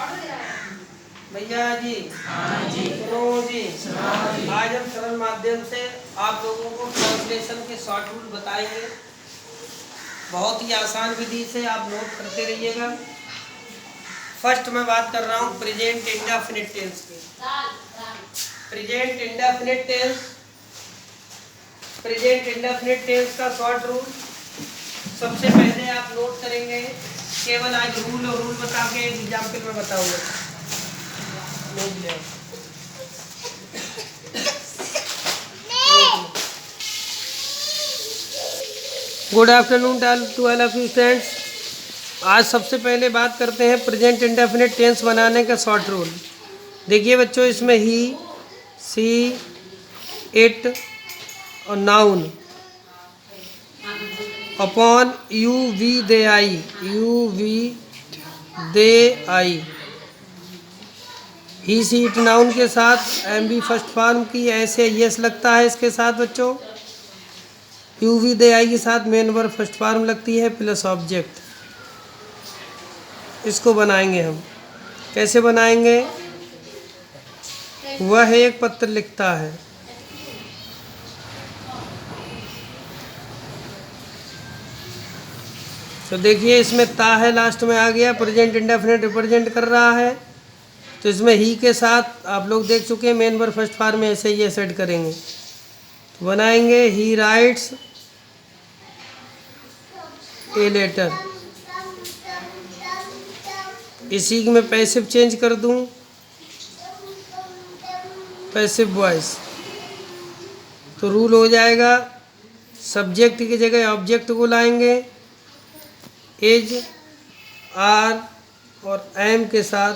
भैया जी सुनो जी, आज हम सरल माध्यम से आप लोगों को ट्रांसलेशन के शॉर्ट रूल बताएंगे। बहुत ही आसान विधि से आप नोट करते रहिएगा। फर्स्ट मैं बात कर रहा हूँ प्रेजेंट इंडेफिनिट टेंस की। प्रेजेंट इंडेफिनिट टेंस का शॉर्ट रूल सबसे पहले आप नोट करेंगे। केवल आज रूल बता के एग्जाम्पल में बताऊंगा। Good afternoon to all of you students. आज सबसे पहले बात करते हैं प्रेजेंट इंडेफिनिट टेंस बनाने का शॉर्ट रूल। देखिए बच्चों, इसमें ही, सी, इट और noun upon you we they I he she it noun के साथ एम बी फर्स्ट फॉर्म की ऐसे यस लगता है। इसके साथ बच्चों यू वी दे आई के साथ मेन वर्ब फर्स्ट फॉर्म लगती है प्लस ऑब्जेक्ट। इसको बनाएंगे हम। कैसे बनाएंगे? वह एक पत्र लिखता है। तो देखिए इसमें ता है, लास्ट में आ गया। प्रेजेंट इंडेफिनिट रिप्रेजेंट कर रहा है, तो इसमें ही के साथ आप लोग देख चुके हैं मेन वर्ब फर्स्ट फॉर्म में ऐसे ही सेट करेंगे। तो बनाएंगे ही राइट्स ए लेटर। इसी में पैसिव चेंज कर दूं, पैसिव वॉइस, तो रूल हो जाएगा सब्जेक्ट की जगह ऑब्जेक्ट को लाएंगे। इज, आर और एम के साथ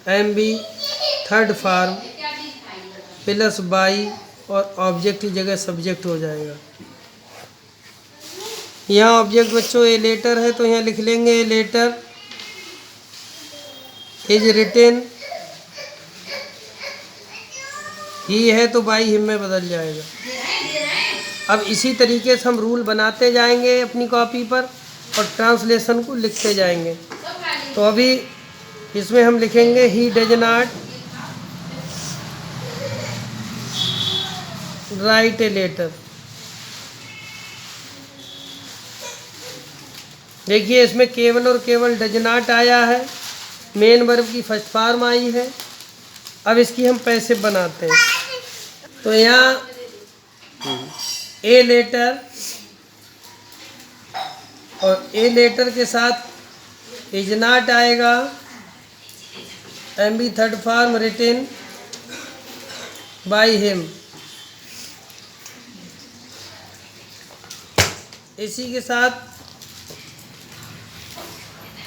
am be third form plus by और ऑब्जेक्ट की जगह सब्जेक्ट हो जाएगा। यहाँ ऑब्जेक्ट बच्चों ए लेटर है, तो यहाँ लिख लेंगे ए लेटर इज रिटेन। ही है तो बाई हिम में बदल जाएगा। अब इसी तरीके से हम रूल बनाते जाएंगे अपनी कॉपी पर और ट्रांसलेशन को लिखते जाएंगे। तो अभी इसमें हम लिखेंगे he does not write a letter. देखिए इसमें केवल और केवल डज नॉट आया है, मेन वर्ब की फर्स्ट फॉर्म आई है। अब इसकी हम पैसिव बनाते हैं। तो यहाँ ए लेटर और ए लेटर के साथ इज नॉट आएगा, am be third form written by him. इसी के साथ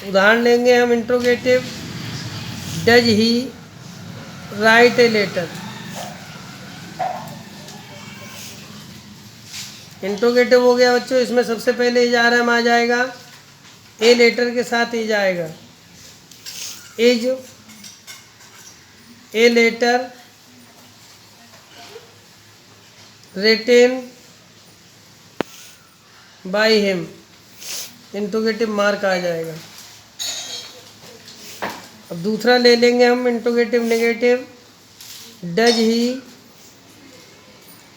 उदाहरण लेंगे हम interrogative does he write a letter. Interrogative हो गया बच्चों। इसमें सबसे पहले इज आर एम आ जाएगा, ए लेटर के साथ इज आएगा। Is a letter written by him, interrogative mark आ जाएगा। अब दूसरा ले लेंगे हम interrogative negative does he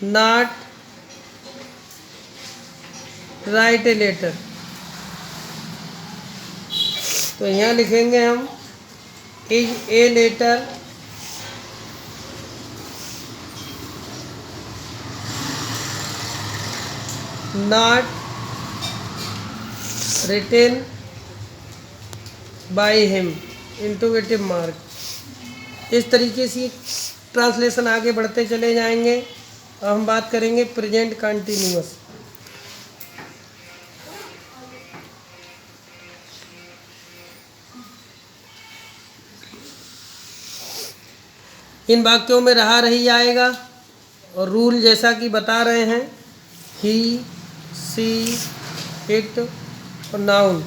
not write a letter. तो यहाँ लिखेंगे हम is a letter not written by him, interrogative mark. इस तरीके से ट्रांसलेशन आगे बढ़ते चले जाएंगे। अब हम बात करेंगे प्रेजेंट कंटिन्यूअस। इन वाक्यों में रहा रही आएगा और रूल जैसा कि बता रहे हैं ही, सी, इट और नाउन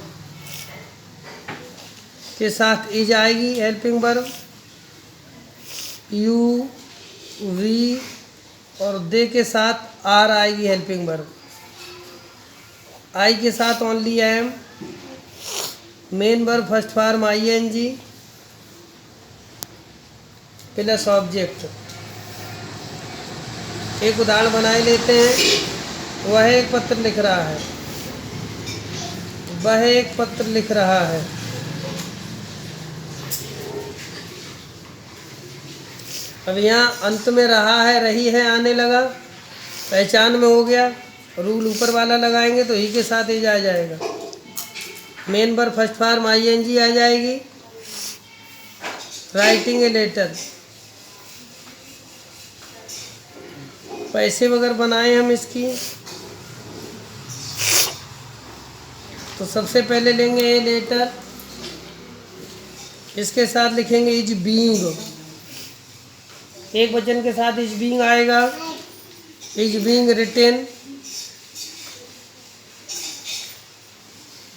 के साथ इज आएगी हेल्पिंग वर्ब, यू, वी और दे के साथ आर आएगी हेल्पिंग वर्ब, आई के साथ only am, main verb first form I N G plus object. एक उदाहरण बनाए लेते हैं। वह एक पत्र लिख रहा है, वह एक पत्र लिख रहा है। अब यहाँ अंत में रहा है, रही है आने लगा, पहचान में हो गया। रूल ऊपर वाला लगाएंगे तो ही के साथ एज आ जाएगा। Main verb first form ING आ जाएगी। राइटिंग ए लेटर, पैसे वगैरह बनाए हम इसकी, तो सबसे पहले लेंगे ए लेटर, इसके साथ लिखेंगे इज बीइंग। एक वचन के साथ इज बीइंग आएगा। Is being written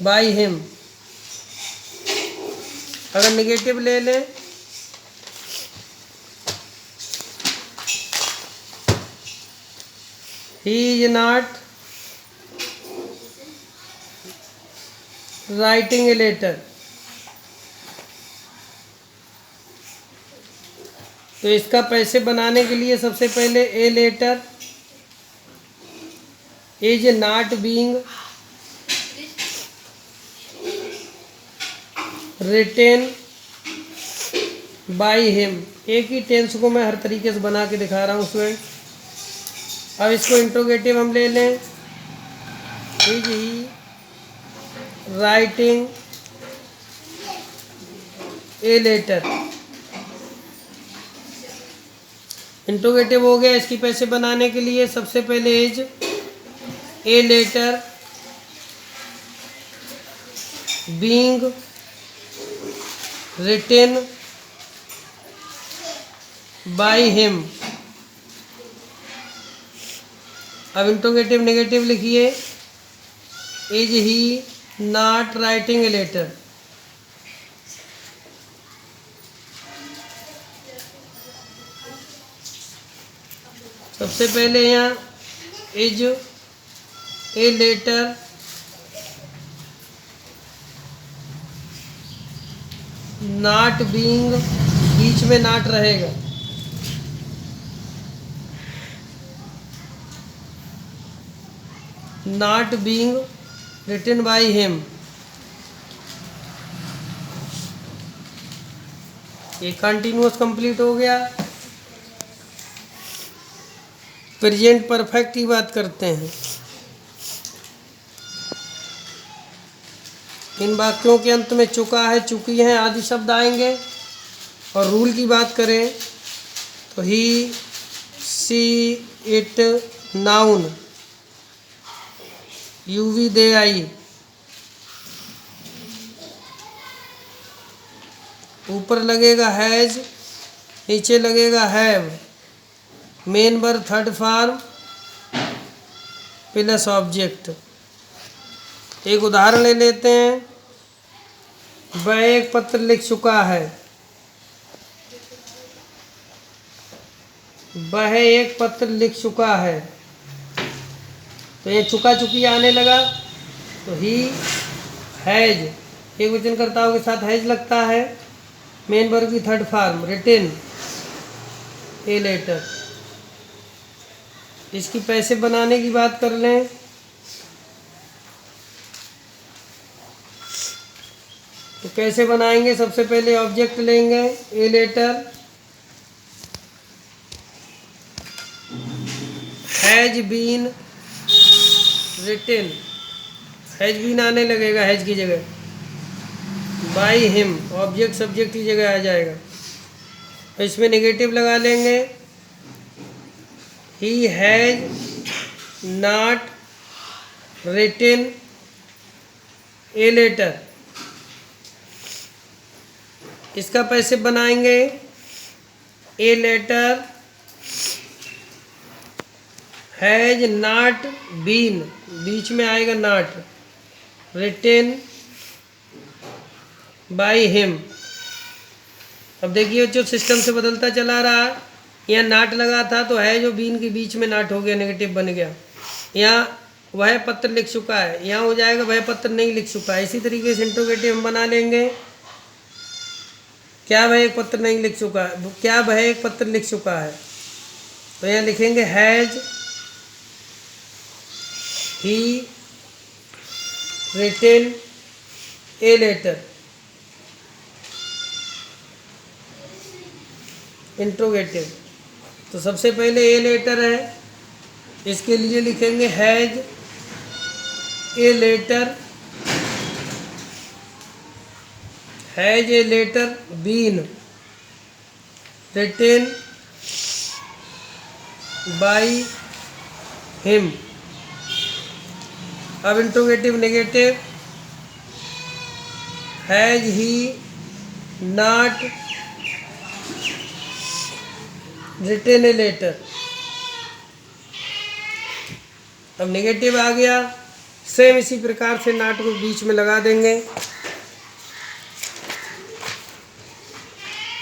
by him. अगर निगेटिव ले लें, he is not writing a letter। तो इसका पैसे बनाने के लिए सबसे पहले a letter is not being written by him. एक ही टेंस को मैं हर तरीके से बना के दिखा रहा हूँ स्टूडेंट। अब इसको इंट्रोगेटिव हम ले लें। Is he writing a letter. Interrogative हो गया। इसकी पैसे बनाने के लिए सबसे पहले is a letter being written by him. अब इंट्रोगेटिव नेगेटिव लिखिए। Is he not writing a letter. सबसे पहले यहाँ is a letter not being, बीच में नॉट रहेगा, not being written by him. ये कंटिन्यूअस कंप्लीट हो गया। प्रेजेंट परफेक्ट की बात करते हैं। इन वाक्यों के अंत में चुका है, चुकी हैं आदि शब्द आएंगे। और रूल की बात करें तो ही, सी, इट, नाउन, यूवी, दे, आई। ऊपर लगेगा हैज, नीचे लगेगा have. Main verb third form plus object. एक उदाहरण ले लेते हैं। वह एक पत्र लिख चुका है, वह एक पत्र लिख चुका है। तो ये चुका चुकी आने लगा तो ही हैज, एक वचन कर्ताओं के साथ हैज लगता है। मेन वर्ब की third form written a letter. इसकी पैसे बनाने की बात कर लें तो कैसे बनाएंगे। सबसे पहले ऑब्जेक्ट लेंगे a letter has been written. Has been आने लगेगा हैज की जगह, बाय हिम ऑब्जेक्ट सब्जेक्ट की जगह आ जाएगा। तो इसमें नेगेटिव लगा लेंगे। He has not written a letter. इसका पैसे बनाएंगे a letter has not been, बीच में आएगा नॉट, रिटेन बाय हिम। अब देखिए जो सिस्टम से बदलता चला रहा है। यहाँ नाट लगा था तो है जो बीन के बीच में नाट हो गया, नेगेटिव बन गया। यहाँ वह पत्र लिख चुका है, यहाँ हो जाएगा वह पत्र नहीं लिख चुका है। इसी तरीके से इंट्रोगेटिव हम बना लेंगे क्या वह एक पत्र नहीं लिख चुका है, क्या वह एक पत्र लिख चुका है? तो यहाँ लिखेंगे has he written a letter. Interrogative. तो सबसे पहले ए लेटर है, इसके लिए लिखेंगे has a letter, has a letter been written by him. अब interrogative negative, has he not written a letter. अब नेगेटिव आ गया, सेम इसी प्रकार से नॉट को बीच में लगा देंगे।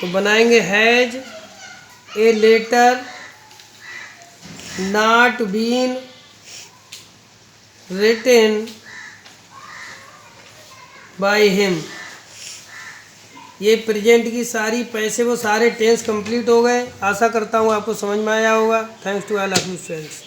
तो बनाएंगे has a letter not been written by him. ये प्रेजेंट की सारी पैसे वो सारे टेंस कंप्लीट हो गए। आशा करता हूँ आपको समझ में आया होगा। Thanks to all of you friends.